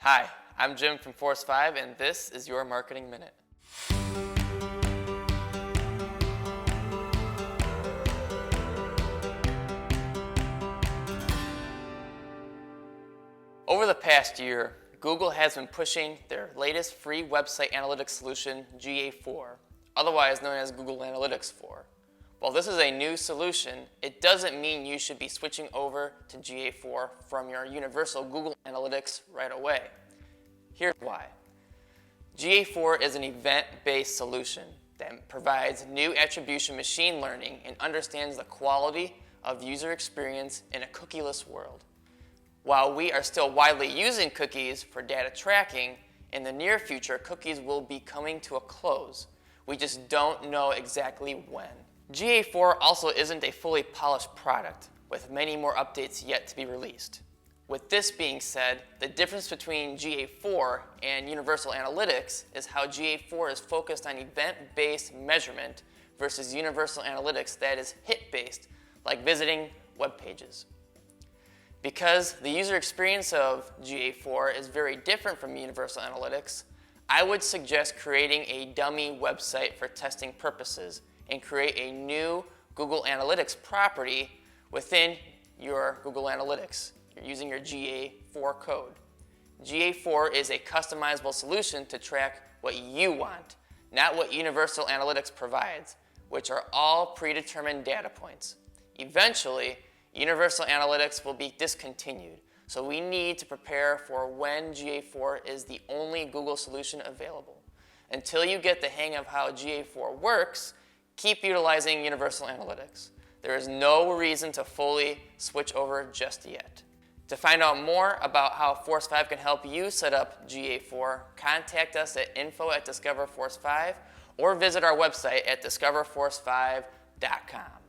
Hi, I'm Jim from Force 5, and this is your Marketing Minute. Over the past year, Google has been pushing their latest free website analytics solution, GA4, otherwise known as Google Analytics 4. While this is a new solution, it doesn't mean you should be switching over to GA4 from your Universal Google Analytics right away. Here's why. GA4 is an event-based solution that provides new attribution machine learning and understands the quality of user experience in a cookieless world. While we are still widely using cookies for data tracking, in the near future, cookies will be coming to a close. We just don't know exactly when. GA4 also isn't a fully polished product, with many more updates yet to be released. With this being said, the difference between GA4 and Universal Analytics is how GA4 is focused on event-based measurement versus Universal Analytics that is hit-based, like visiting web pages. Because the user experience of GA4 is very different from Universal Analytics, I would suggest creating a dummy website for testing purposes and create a new Google Analytics property within your Google Analytics. You're using your GA4 code. GA4 is a customizable solution to track what you want, not what Universal Analytics provides, which are all predetermined data points. Eventually, Universal Analytics will be discontinued, so we need to prepare for when GA4 is the only Google solution available. Until you get the hang of how GA4 works, keep utilizing Universal Analytics. There is no reason to fully switch over just yet. To find out more about how Force 5 can help you set up GA4, contact us at info@discoverforce5 or visit our website at discoverforce5.com.